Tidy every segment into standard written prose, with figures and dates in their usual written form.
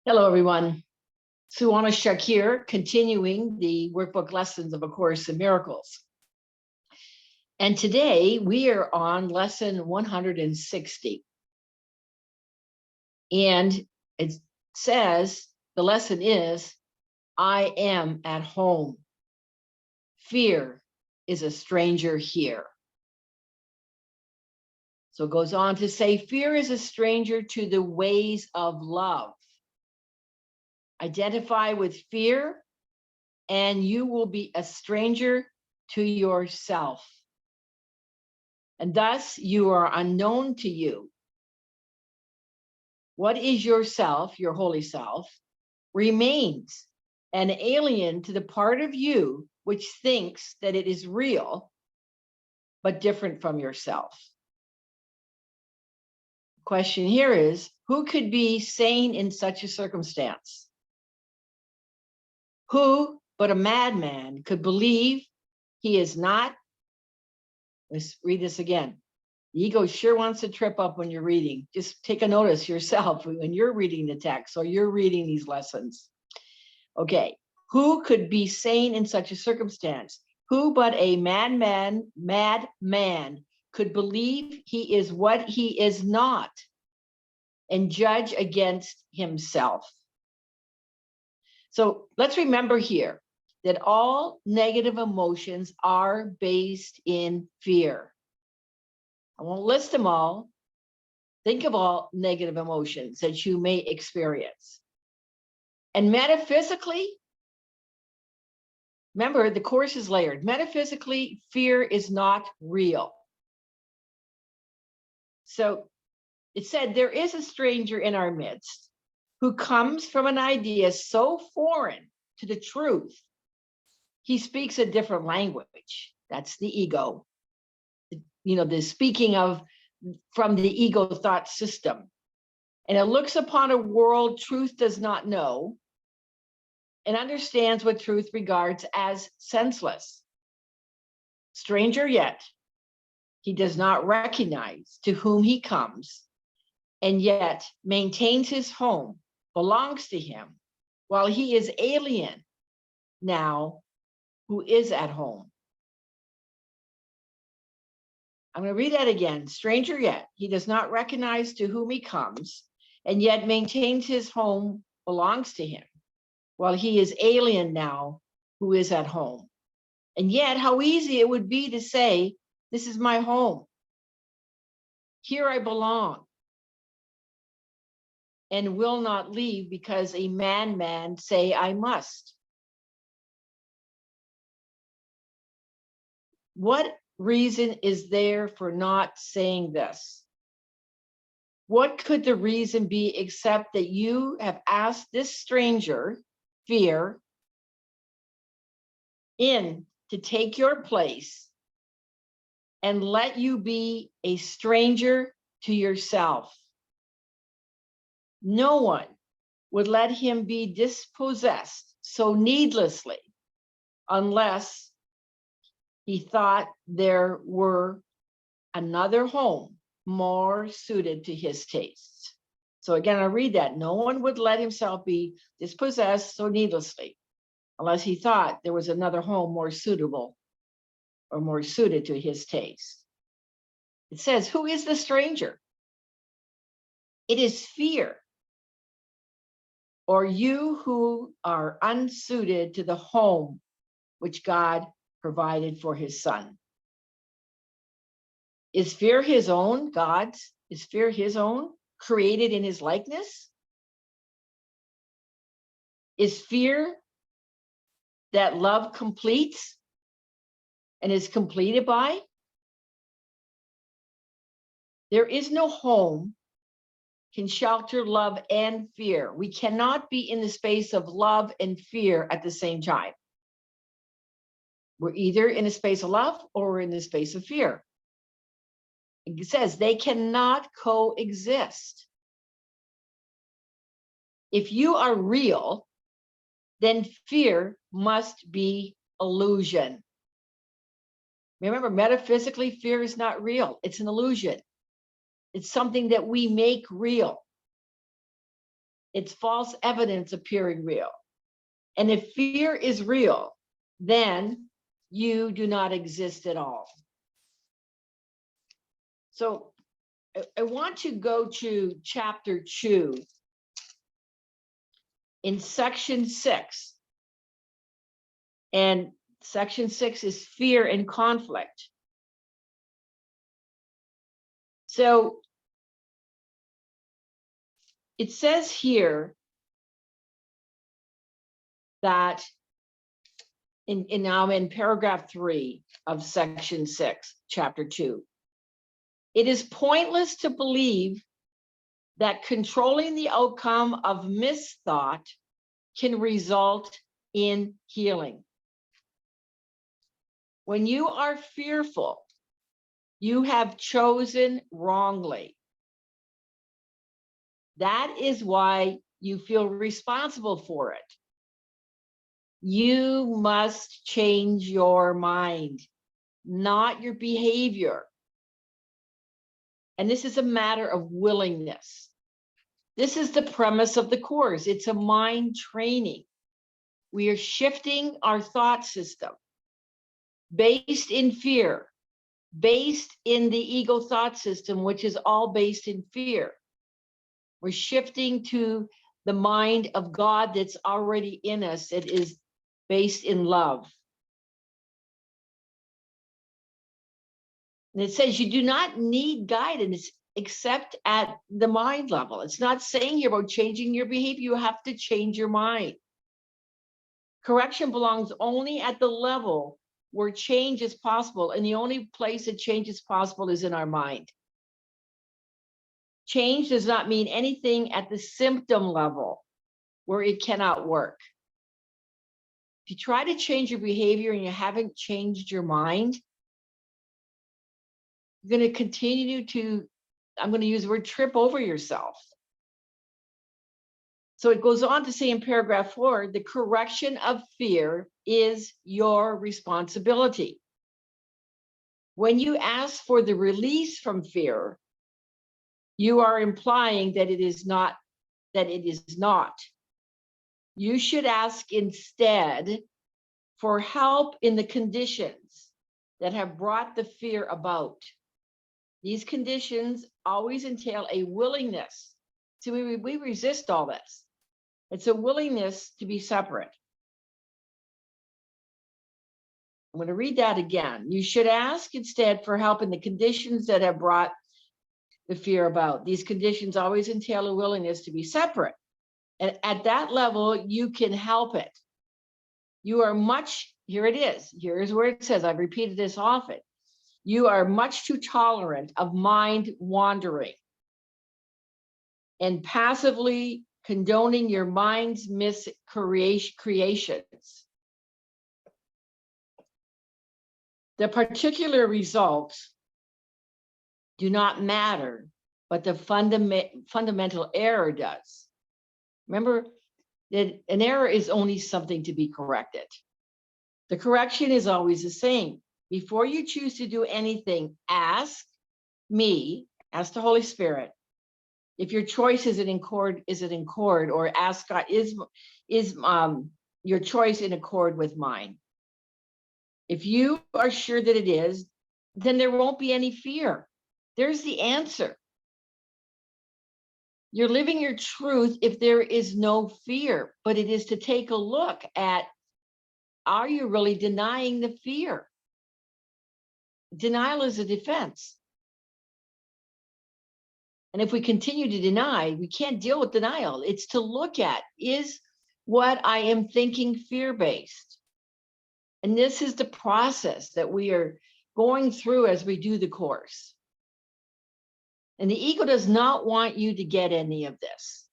Hello, everyone. Sue.oneschuk here, continuing the workbook lessons of A Course in Miracles. And today we are on lesson 160. And it says, the lesson is, I am at home. Fear is a stranger here. So it goes on to say, fear is a stranger to the ways of love. Identify with fear, and you will be a stranger to yourself. And thus you are unknown to you. What is yourself, your holy self, remains an alien to the part of you which thinks that it is real, but different from yourself. The question here is, who could be sane in such a circumstance? Who but a madman could believe he is not? Let's read this again. The ego sure wants to trip up when you're reading. Just take a notice yourself when you're reading the text or you're reading these lessons. Okay, who could be sane in such a circumstance? Who but a madman could believe he is what he is not and judge against himself? So let's remember here that all negative emotions are based in fear. I won't list them all. Think of all negative emotions that you may experience. And metaphysically, remember, the course is layered. Metaphysically, fear is not real. So it said, there is a stranger in our midst who comes from an idea so foreign to the truth. He speaks a different language. That's the ego. You know, the speaking of from the ego thought system. And it looks upon a world truth does not know and understands what truth regards as senseless. Stranger yet, he does not recognize to whom he comes, and yet maintains his home, belongs to him, while he is alien now who is at home. I'm going to read that again. Stranger yet, he does not recognize to whom he comes, and yet maintains his home, belongs to him, while he is alien now who is at home. And yet, how easy it would be to say, this is my home. Here I belong. And will not leave because a madman say I must. What reason is there for not saying this? What could the reason be except that you have asked this stranger, fear, in to take your place and let you be a stranger to yourself? No one would let him be dispossessed so needlessly unless he thought there were another home more suited to his tastes. So again, I read that. No one would let himself be dispossessed so needlessly unless he thought there was another home more suitable or more suited to his taste. It says, who is the stranger? It is fear, or you who are unsuited to the home which God provided for his son. Is fear his own, God's? Is fear his own, created in his likeness? Is fear that love completes and is completed by? There is no home can shelter love and fear. We cannot be in the space of love and fear at the same time. We're either in a space of love or we're in the space of fear. It says they cannot coexist. If you are real, then fear must be illusion. Remember, metaphysically, fear is not real. It's an illusion. It's something that we make real. It's false evidence appearing real. And if fear is real, then you do not exist at all. So I want to go to chapter 2 in section 6. And section 6 is fear and conflict. So it says here that now in paragraph 3 of section 6, chapter 2, it is pointless to believe that controlling the outcome of misthought can result in healing. When you are fearful, you have chosen wrongly. That is why you feel responsible for it. You must change your mind, not your behavior. And this is a matter of willingness. This is the premise of the course. It's a mind training. We are shifting our thought system based in fear, based in the ego thought system, which is all based in fear. We're shifting to the mind of God that's already in us. It is based in love. And it says you do not need guidance except at the mind level. It's not saying here about changing your behavior. You have to change your mind. Correction belongs only at the level where change is possible. And the only place that change is possible is in our mind. Change does not mean anything at the symptom level where it cannot work. If you try to change your behavior and you haven't changed your mind, you're going to continue to, I'm going to use the word, trip over yourself. So it goes on to say in paragraph 4, the correction of fear is your responsibility. When you ask for the release from fear, you are implying that it is not, You should ask instead for help in the conditions that have brought the fear about. These conditions always entail a willingness. So we resist all this. It's a willingness to be separate. I'm going to read that again. You should ask instead for help in the conditions that have brought the fear about. These conditions always entail a willingness to be separate. And at that level, you can help it. You are much, here it is. Here's where it says, I've repeated this often. You are much too tolerant of mind wandering and passively condoning your mind's miscreations. The particular results do not matter, but the fundamental error does. Remember that an error is only something to be corrected. The correction is always the same. Before you choose to do anything, ask me, ask the Holy Spirit, if your choice is it in accord, or ask God, is your choice in accord with mine? If you are sure that it is, then there won't be any fear. There's the answer. You're living your truth if there is no fear, but it is to take a look at, are you really denying the fear? Denial is a defense. And if we continue to deny, we can't deal with denial. It's to look at, is what I am thinking fear-based? And this is the process that we are going through as we do the course. And the ego does not want you to get any of this.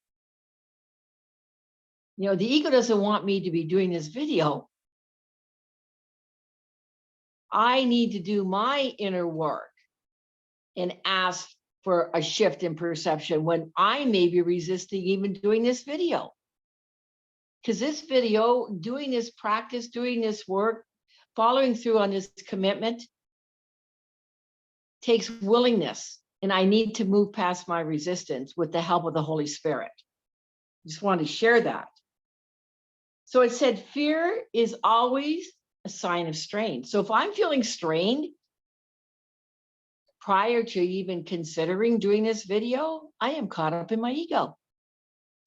You know, the ego doesn't want me to be doing this video. I need to do my inner work and ask for a shift in perception when I may be resisting even doing this video. Because this video, doing this practice, doing this work, following through on this commitment takes willingness. And I need to move past my resistance with the help of the Holy Spirit. Just wanted to share that. So it said fear is always a sign of strain. So if I'm feeling strained prior to even considering doing this video, I am caught up in my ego.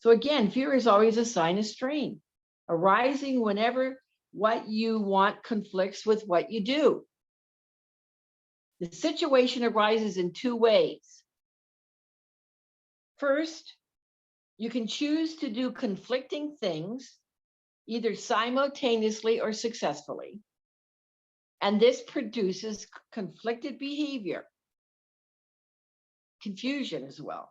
So again, fear is always a sign of strain, arising whenever what you want conflicts with what you do. The situation arises in two ways. First, you can choose to do conflicting things, either simultaneously or successfully. And this produces conflicted behavior, confusion as well,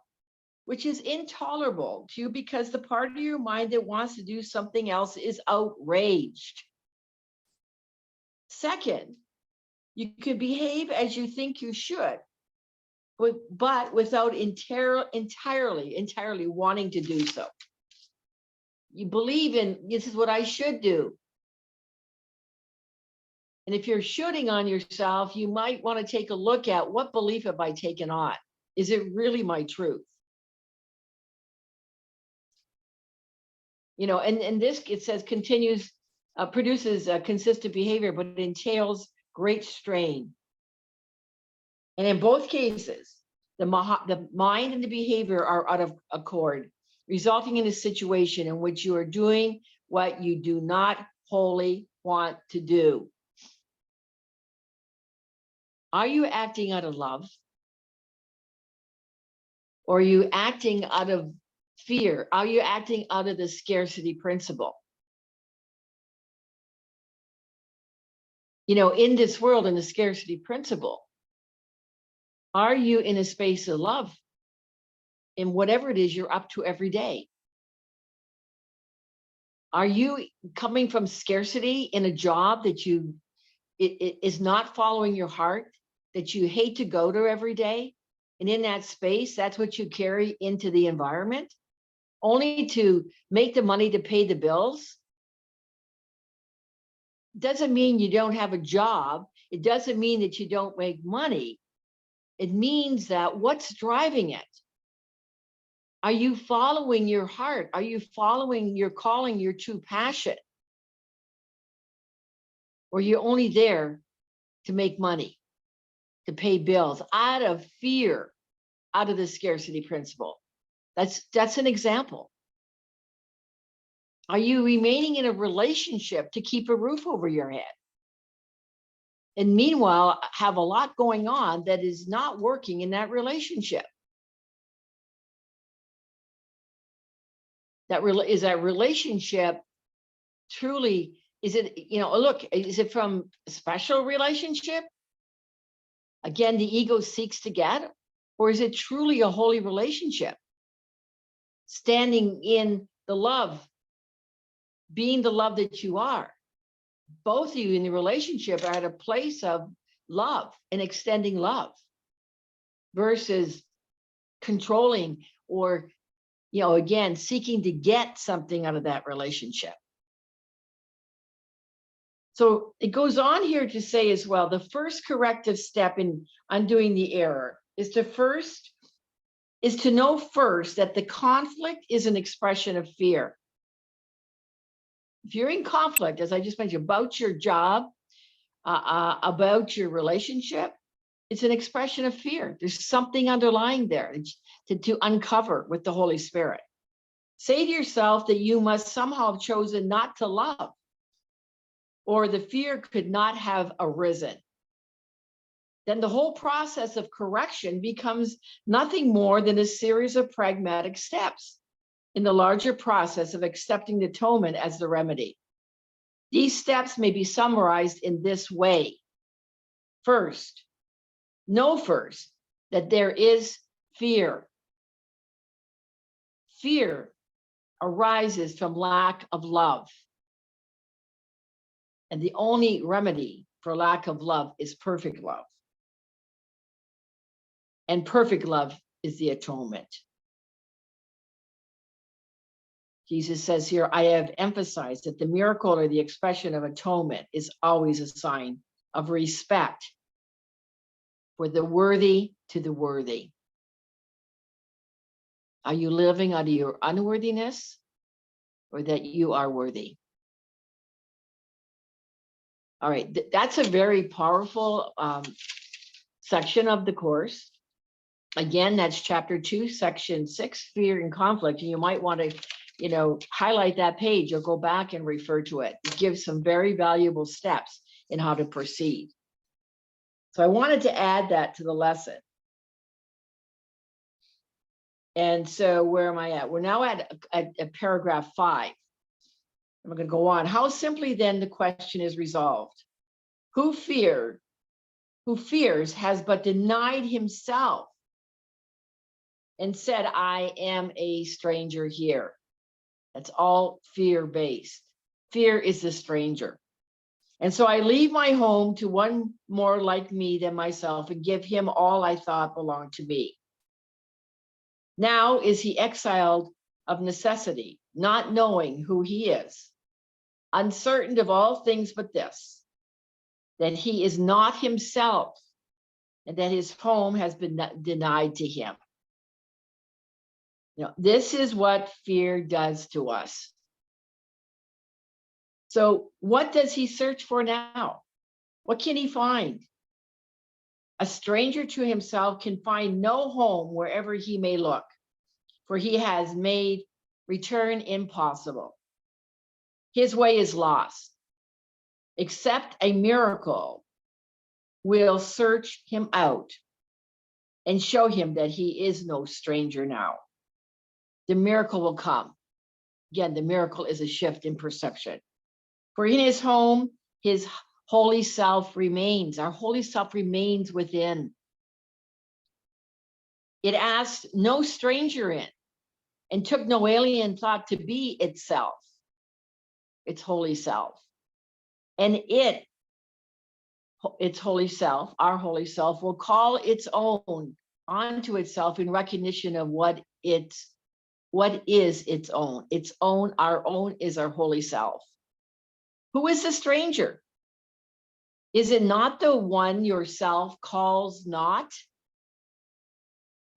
which is intolerable to you because the part of your mind that wants to do something else is outraged. Second, you can behave as you think you should, but without entirely wanting to do so. You believe in, this is what I should do. And if you're shooting on yourself, you might want to take a look at what belief have I taken on? Is it really my truth? You know, and this, it says produces a consistent behavior, but it entails great strain. And in both cases, the mind and the behavior are out of accord, resulting in a situation in which you are doing what you do not wholly want to do. Are you acting out of love? Or are you acting out of fear? Are you acting out of the scarcity principle? You know, in this world, in the scarcity principle, are you in a space of love in whatever it is you're up to every day? Are you coming from scarcity in a job that it is not following your heart, that you hate to go to every day? And in that space, that's what you carry into the environment, only to make the money to pay the bills? Doesn't mean you don't have a job. It doesn't mean that you don't make money. It means that what's driving it? Are you following your heart? Are you following your calling, your true passion? Or you're only there to make money, to pay bills out of fear, out of the scarcity principle? That's an example. Are you remaining in a relationship to keep a roof over your head? And meanwhile, have a lot going on that is not working in that relationship. Is that relationship truly, is it, you know, look, is it from a special relationship? Again, the ego seeks to get, or is it truly a holy relationship? Standing in the love, being the love that you are. Both of you in the relationship are at a place of love and extending love versus controlling or, you know, again, seeking to get something out of that relationship. So it goes on here to say as well, the first corrective step in undoing the error is to know first that the conflict is an expression of fear. If you're in conflict, as I just mentioned, about your job, about your relationship, it's an expression of fear. There's something underlying there to uncover with the Holy Spirit. Say to yourself that you must somehow have chosen not to love, or the fear could not have arisen. Then the whole process of correction becomes nothing more than a series of pragmatic steps in the larger process of accepting the atonement as the remedy. These steps may be summarized in this way. First, know first that there is fear. Fear arises from lack of love. And the only remedy for lack of love is perfect love. And perfect love is the atonement. Jesus says here, I have emphasized that the miracle or the expression of atonement is always a sign of respect for the worthy to the worthy. Are you living out of your unworthiness or that you are worthy? All right, that's a very powerful section of the course. Again, that's chapter 2, section 6, fear and conflict. And you might want to, highlight that page or go back and refer to it. It gives some very valuable steps in how to proceed. So I wanted to add that to the lesson. And so where am I at? We're now at paragraph 5. I'm going to go on. How simply then the question is resolved. Who fears has but denied himself and said, I am a stranger here. That's all fear-based. Fear is the stranger. And so I leave my home to one more like me than myself and give him all I thought belonged to me. Now is he exiled of necessity, not knowing who he is, uncertain of all things but this, that he is not himself and that his home has been denied to him. This is what fear does to us. So what does he search for now? What can he find? A stranger to himself can find no home wherever he may look, for he has made return impossible. His way is lost. Except a miracle will search him out and show him that he is no stranger now. The miracle will come. Again, the miracle is a shift in perception. For in his home, his holy self remains. Our holy self remains within. It asked no stranger in and took no alien thought to be itself, its holy self. And its holy self, our holy self, will call its own onto itself in recognition of what is its own. Its own, our own is our holy self. Who is the stranger? Is it not the one yourself calls not?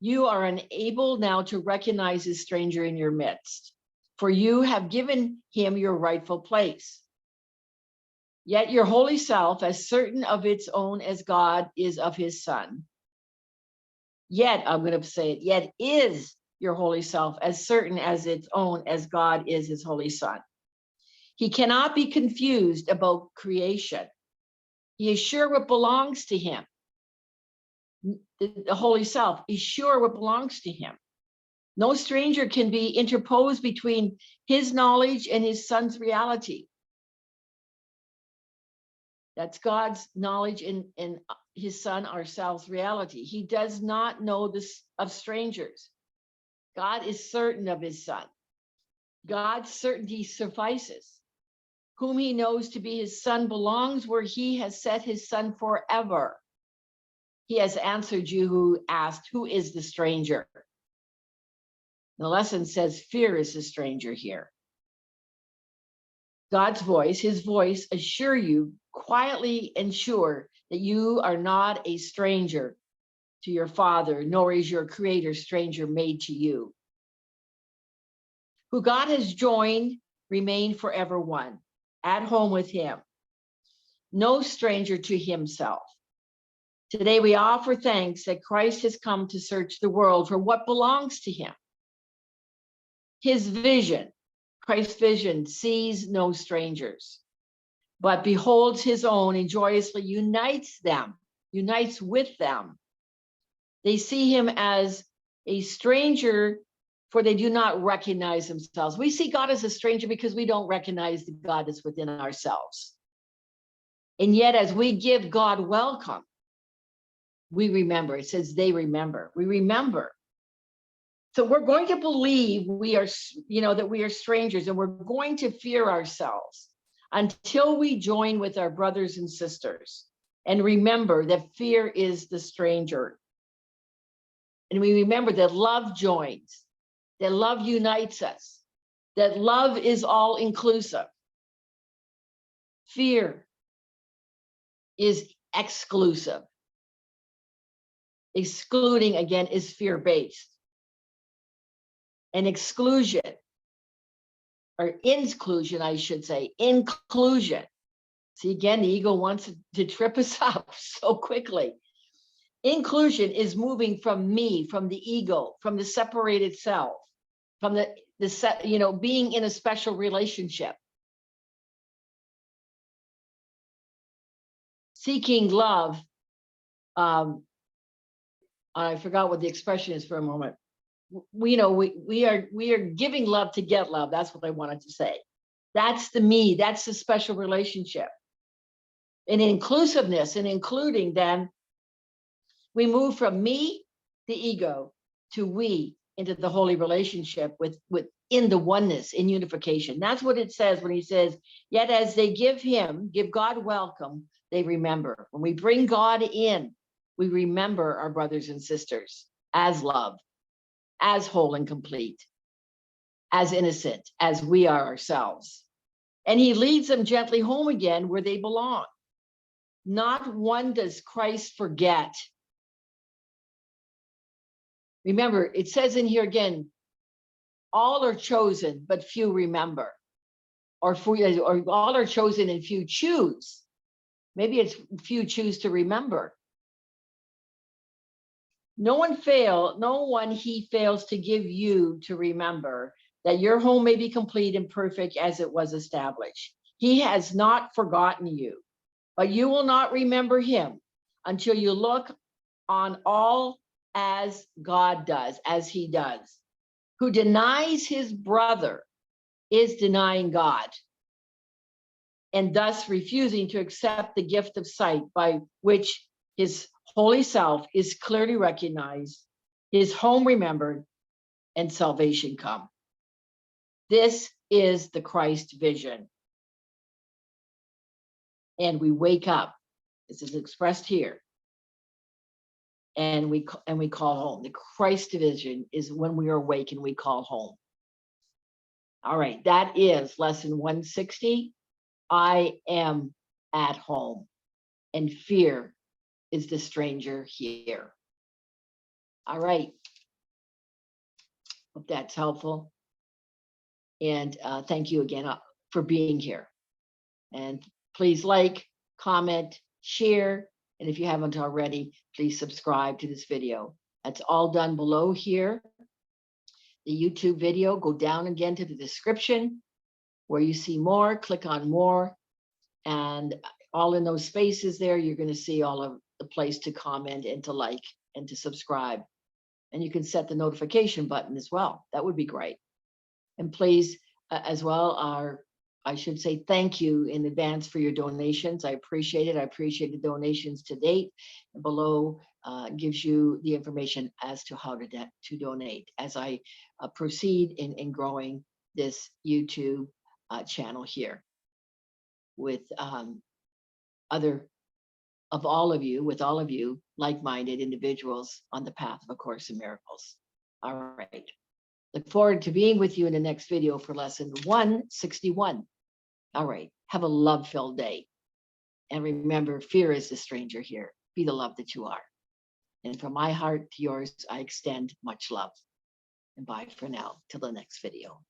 You are unable now to recognize the stranger in your midst, for you have given him your rightful place. Yet your holy self, as certain of its own as God is of his Son. Yet, I'm going to say it, yet is your holy self as certain as its own as God is his holy Son. He cannot be confused about creation. He is sure what belongs to him. The holy self is sure what belongs to him. No stranger can be interposed between his knowledge and his Son's reality. That's God's knowledge and his Son, ourselves, reality. He does not know this of strangers. God is certain of his Son. God's certainty suffices. Whom he knows to be his Son belongs where he has set his Son forever. He has answered you who asked, who is the stranger? The lesson says fear is the stranger here. God's voice, his voice, assure you quietly and sure that you are not a stranger to your Father, nor is your Creator stranger made to you. Who God has joined, remain forever one, at home with him, no stranger to himself. Today we offer thanks that Christ has come to search the world for what belongs to him. His vision, Christ's vision, sees no strangers, but beholds his own and joyously unites with them. They see him as a stranger, for they do not recognize themselves. We see God as a stranger because we don't recognize the God that's within ourselves. And yet, as we give God welcome, we remember. It says they remember. We remember. So we're going to believe we are, that we are strangers, and we're going to fear ourselves until we join with our brothers and sisters and remember that fear is the stranger. And we remember that love joins, that love unites us, that love is all inclusive. Fear is exclusive. Excluding, again, is fear-based. and exclusion, or inclusion, I should say, inclusion. See, again, the ego wants to trip us up so quickly. Inclusion is moving from me, from the ego, from the separated self, from being in a special relationship. Seeking love. I forgot what the expression is for a moment. We are giving love to get love. That's what I wanted to say. That's the me. That's the special relationship. And inclusiveness and including, then we move from me, the ego, to we, into the holy relationship within the oneness, in unification. That's what it says when he says, yet as they give God welcome, they remember. When we bring God in, we remember our brothers and sisters as love, as whole and complete, as innocent as we are ourselves. And he leads them gently home again where they belong. Not one does Christ forget. Remember, it says in here again, all are chosen, but few remember. Or all are chosen and few choose. Maybe it's few choose to remember. No one he fails to give you to remember, that your home may be complete and perfect as it was established. He has not forgotten you, but you will not remember him until you look on all as God does, as he does. Who denies his brother is denying God, and thus refusing to accept the gift of sight by which his holy self is clearly recognized, his home remembered, and salvation come. This is the Christ vision. And we wake up. This is expressed here. And we call home. The Christ vision is when we are awake and we call home. All right, that is lesson 160. I am at home, and fear is the stranger here. All right. Hope that's helpful. And thank you again for being here. And please like, comment, share. And if you haven't already, please subscribe to this video. That's all done below here. The YouTube video, go down again to the description where you see more, click on more. And all in those spaces there, you're going to see all of the place to comment and to like and to subscribe. And you can set the notification button as well. That would be great. And please, as well, I should say thank you in advance for your donations. I appreciate it. I appreciate the donations to date. And below gives you the information as to how to donate as I proceed in growing this YouTube channel here with all of you like-minded individuals on the path of A Course in Miracles. All right. Look forward to being with you in the next video for lesson 161. All right. Have a love-filled day. And remember, fear is the stranger here. Be the love that you are. And from my heart to yours, I extend much love. And bye for now, till the next video.